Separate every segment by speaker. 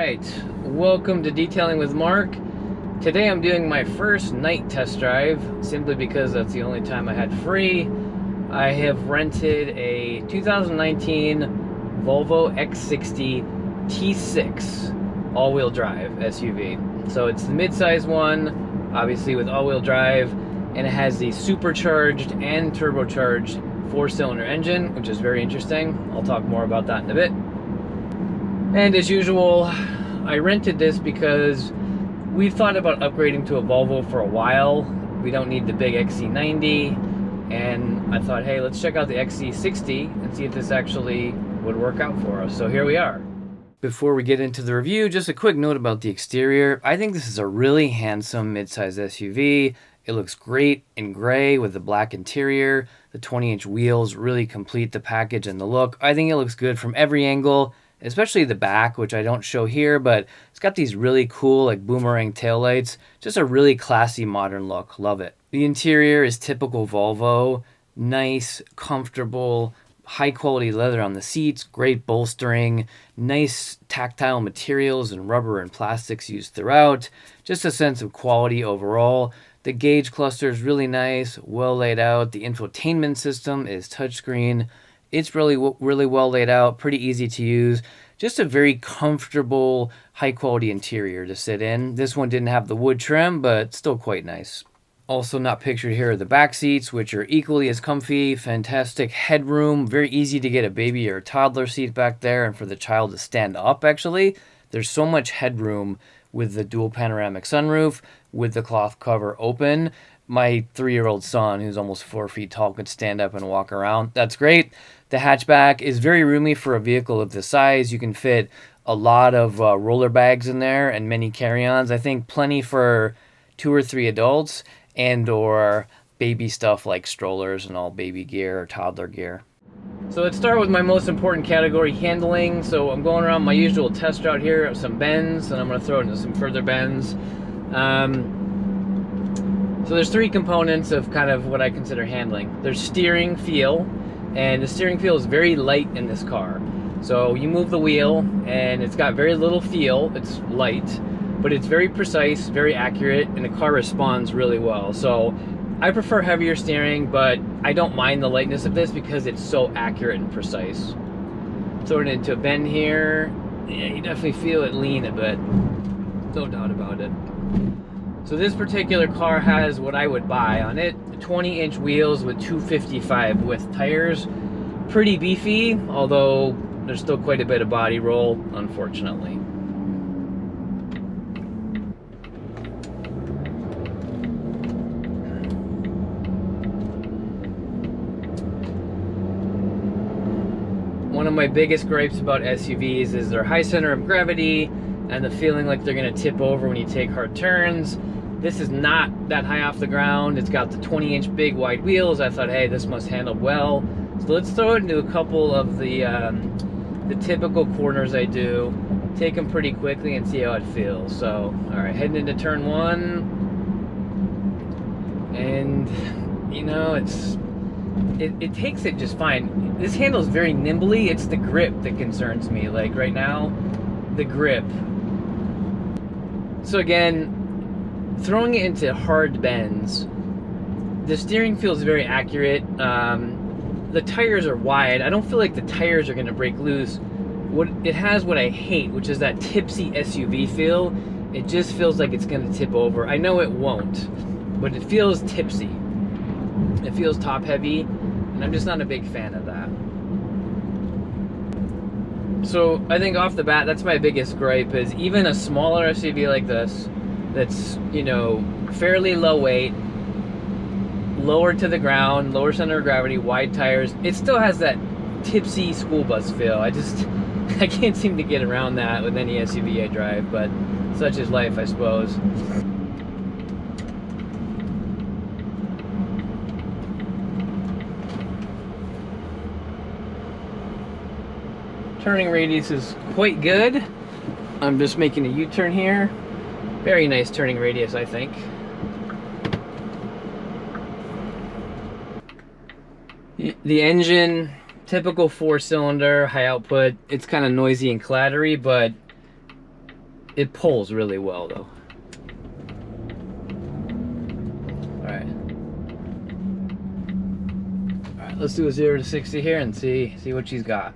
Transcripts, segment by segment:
Speaker 1: Alright, welcome to Detailing with Mark. Today I'm doing my first night test drive, simply because that's the only time I had free. I have rented a 2019 Volvo XC60 T6 all-wheel drive SUV. So it's the mid-size one, obviously with all-wheel drive, and it has the supercharged and turbocharged 4-cylinder engine, which is very interesting. I'll talk more about that in a bit. And as usual, I rented this because we've thought about upgrading to a Volvo for a while. We don't need the big XC90, and I thought, hey, let's check out the XC60 and see if this actually would work out for us. So here we are. Before we get into the review, just a quick note about the exterior. I think this is a really handsome midsize SUV. It looks great in gray with the black interior. The 20-inch wheels really complete the package and the look. I think it looks good from every angle, especially the back, which I don't show here, but it's got these really cool like boomerang taillights. Just a really classy modern look. Love it. The interior is typical Volvo. Nice, comfortable, high quality leather on the seats, great bolstering, nice tactile materials and rubber and plastics used throughout. Just a sense of quality overall. The gauge cluster is really nice, well laid out. The infotainment system is touchscreen. It's really well laid out, pretty easy to use. Just a very comfortable, high-quality interior to sit in. This one didn't have the wood trim, but still quite nice. Also not pictured here are the back seats, which are equally as comfy. Fantastic headroom. Very easy to get a baby or a toddler seat back there, and for the child to stand up, actually. There's so much headroom with the dual panoramic sunroof, with the cloth cover open. My 3-year-old son, who's almost 4 feet tall, could stand up and walk around. That's great. The hatchback is very roomy for a vehicle of this size. You can fit a lot of roller bags in there and many carry-ons. I think plenty for 2 or 3 adults and or baby stuff like strollers and all baby gear or toddler gear. So let's start with my most important category, handling. So I'm going around my usual test route here of some bends, and I'm going to throw into some further bends. So there's 3 components of kind of what I consider handling. There's steering feel, and the steering feel is very light in this car. So you move the wheel, and it's got very little feel. It's light, but it's very precise, very accurate, and the car responds really well. So I prefer heavier steering, but I don't mind the lightness of this because it's so accurate and precise. Throwing it into a bend here, yeah, you definitely feel it lean a bit. No doubt about it. So this particular car has what I would buy on it, 20-inch wheels with 255 width tires. Pretty beefy, although there's still quite a bit of body roll, unfortunately. One of my biggest gripes about SUVs is their high center of gravity and the feeling like they're going to tip over when you take hard turns. This is not that high off the ground. It's got the 20-inch big wide wheels. I thought, hey, this must handle well. So let's throw it into a couple of the typical corners I do. Take them pretty quickly and see how it feels. So, all right, heading into turn 1. And, you know, it takes it just fine. This handles very nimbly. It's the grip that concerns me. Like right now, the grip. So again, throwing it into hard bends, the steering feels very accurate. The tires are wide. I don't feel like the tires are going to break loose. It has what I hate, which is that tipsy SUV feel. It just feels like it's going to tip over. I know it won't, but it feels tipsy. It feels top heavy, and I'm just not a big fan of that. So I think off the bat, that's my biggest gripe, is even a smaller SUV like this, that's, you know, fairly low weight, lower to the ground, lower center of gravity, wide tires, it still has that tipsy school bus feel. I can't seem to get around that with any SUV I drive, but such is life, I suppose. Turning radius is quite good. I'm just making a U-turn here. Very nice turning radius, I think. The engine, typical 4-cylinder, high output. It's kind of noisy and clattery, but It pulls really well though. All right, let's do a 0 to 60 here and see what she's got.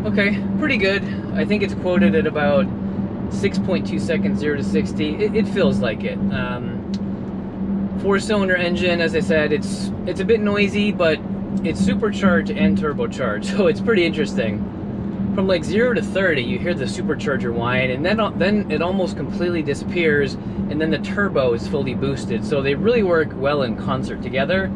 Speaker 1: Okay, pretty good. I think it's quoted at about 6.2 seconds 0 to 60. It feels like it. 4-cylinder engine, as I said, it's a bit noisy, but it's supercharged and turbocharged, so it's pretty interesting. From like 0 to 30, you hear the supercharger whine, and then it almost completely disappears, and then the turbo is fully boosted. So they really work well in concert together.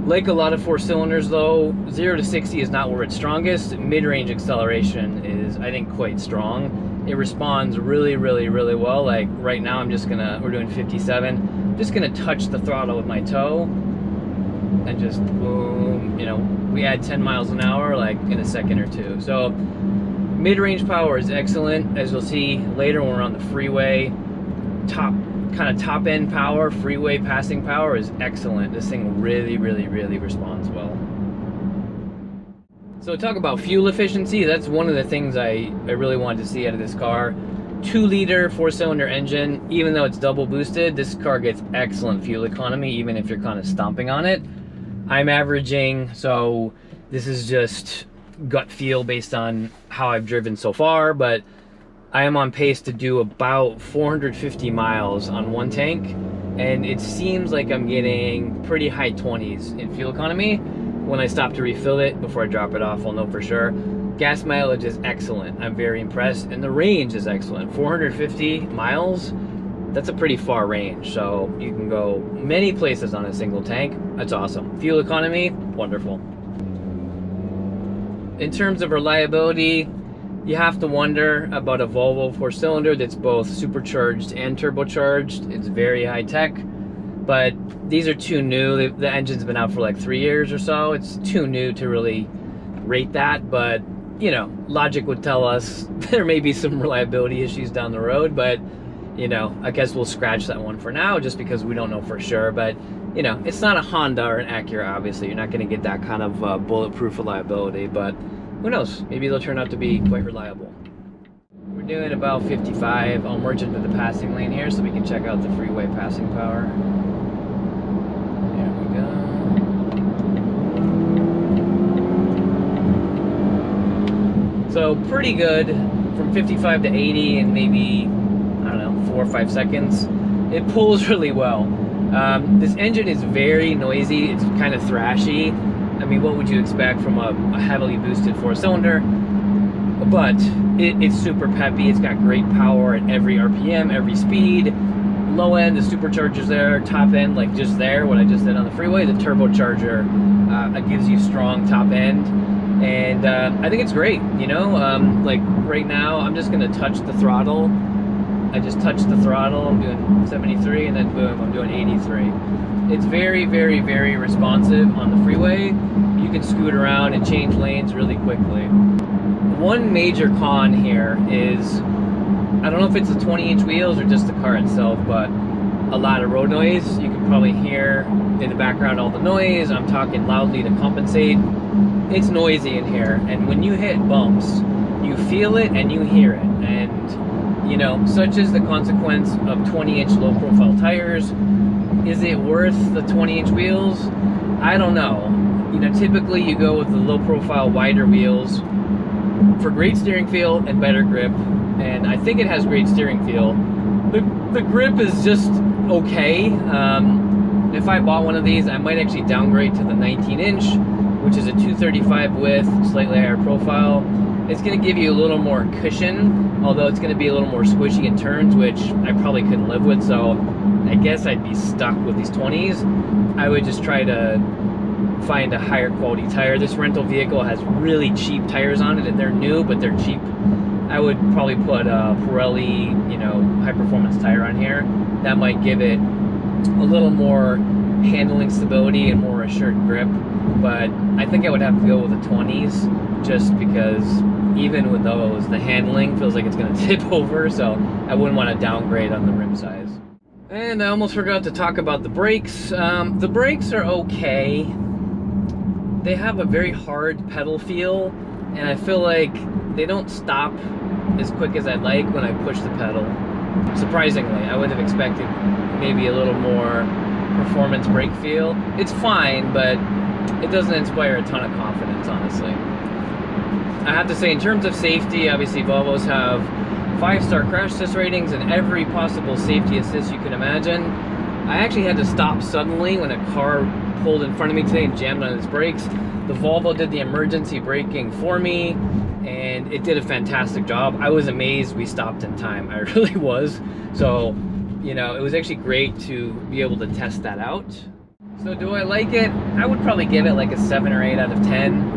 Speaker 1: Like a lot of 4-cylinders though, 0 to 60 is not where it's strongest. Mid-range acceleration is, I think, quite strong. It responds really, really, really well. Like right now we're doing 57. I'm just gonna touch the throttle with my toe and just boom, you know, we add 10 miles an hour like in a second or two. So mid-range power is excellent. As you'll see later when we're on the freeway, top end power, freeway passing power is excellent. This thing really, really, really responds well. So talk about fuel efficiency. That's one of the things I really wanted to see out of this car. 2-liter 4-cylinder engine. Even though it's double boosted, this car gets excellent fuel economy, even if you're kind of stomping on it. I'm averaging, so this is just gut feel based on how I've driven so far, but I am on pace to do about 450 miles on one tank, and it seems like I'm getting pretty high 20s in fuel economy. When I stop to refill it before I drop it off, I'll know for sure. Gas mileage is excellent. I'm very impressed, and the range is excellent. 450 miles, that's a pretty far range, so you can go many places on a single tank. That's awesome. Fuel economy, wonderful. In terms of reliability, you have to wonder about a Volvo 4-cylinder that's both supercharged and turbocharged. It's very high tech, but these are too new. The engine's been out for like 3 years or so. It's too new to really rate that, but you know, logic would tell us there may be some reliability issues down the road, but you know, I guess we'll scratch that one for now just because we don't know for sure. But you know, it's not a Honda or an Acura, obviously. You're not going to get that kind of bulletproof reliability, but who knows? Maybe they'll turn out to be quite reliable. We're doing about 55. I'll merge into the passing lane here so we can check out the freeway passing power. There we go. So pretty good from 55 to 80 in maybe, I don't know, 4 or 5 seconds. It pulls really well. This engine is very noisy. It's kind of thrashy. I mean, what would you expect from a heavily boosted 4-cylinder? But it's super peppy. It's got great power at every RPM, every speed. Low end, the supercharger's there. Top end, like just there, what I just did on the freeway. The turbocharger gives you strong top end. And I think it's great, you know? Like right now, I'm just gonna touch the throttle. I just touched the throttle. I'm doing 73, and then boom, I'm doing 83. It's very, very, very responsive on the freeway. You can scoot around and change lanes really quickly. One major con here is, I don't know if it's the 20-inch wheels or just the car itself, but a lot of road noise. You can probably hear in the background all the noise. I'm talking loudly to compensate. It's noisy in here, and when you hit bumps, you feel it and you hear it. And you know, such is the consequence of 20-inch low-profile tires. Is it worth the 20-inch wheels? I don't know. You know, typically you go with the low-profile, wider wheels for great steering feel and better grip, and I think it has great steering feel. The grip is just okay. If I bought one of these, I might actually downgrade to the 19-inch, which is a 235 width, slightly higher profile. It's going to give you a little more cushion, although it's going to be a little more squishy in turns, which I probably couldn't live with, so I guess I'd be stuck with these 20s. I would just try to find a higher quality tire. This rental vehicle has really cheap tires on it, and they're new, but they're cheap. I would probably put a Pirelli, you know, high-performance tire on here. That might give it a little more handling stability and more assured grip, but I think I would have to go with the 20s just because even with those, the handling feels like it's going to tip over, so I wouldn't want to downgrade on the rim size. And I almost forgot to talk about the brakes. The brakes are okay. They have a very hard pedal feel, and I feel like they don't stop as quick as I'd like when I push the pedal. Surprisingly, I would have expected maybe a little more performance brake feel. It's fine, but it doesn't inspire a ton of confidence, honestly. I have to say, in terms of safety, obviously Volvos have 5-star crash test ratings and every possible safety assist you can imagine. I actually had to stop suddenly when a car pulled in front of me today and jammed on its brakes. The Volvo did the emergency braking for me, and it did a fantastic job. I was amazed we stopped in time. I really was. So, you know, it was actually great to be able to test that out. So do I like it? I would probably give it like a 7 or 8 out of 10.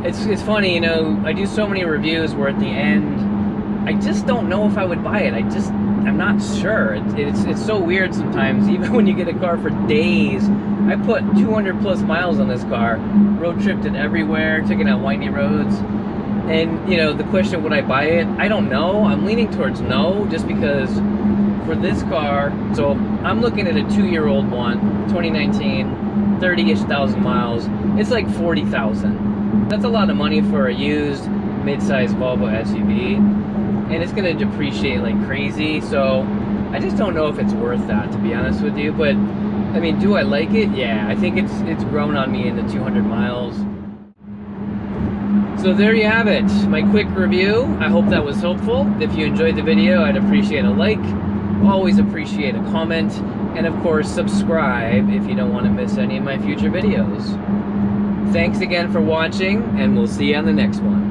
Speaker 1: It's funny, you know, I do so many reviews where at the end, I just don't know if I would buy it. I'm not sure. It's so weird sometimes, even when you get a car for days. I put 200 plus miles on this car, road tripped it everywhere, took it out windy roads. And, you know, the question, would I buy it? I don't know. I'm leaning towards no, just because for this car, so I'm looking at a 2-year-old one, 2019, 30-ish thousand miles. It's like 40,000. That's a lot of money for a used mid-size Volvo SUV, and it's gonna depreciate like crazy. So I just don't know if it's worth that, to be honest with you. But I mean, do I like it? Yeah, I think it's grown on me in the 200 miles. So there you have it, my quick review. I hope that was helpful. If you enjoyed the video, I'd appreciate a like. Always appreciate a comment, and of course subscribe if you don't want to miss any of my future videos. Thanks again for watching, and we'll see you on the next one.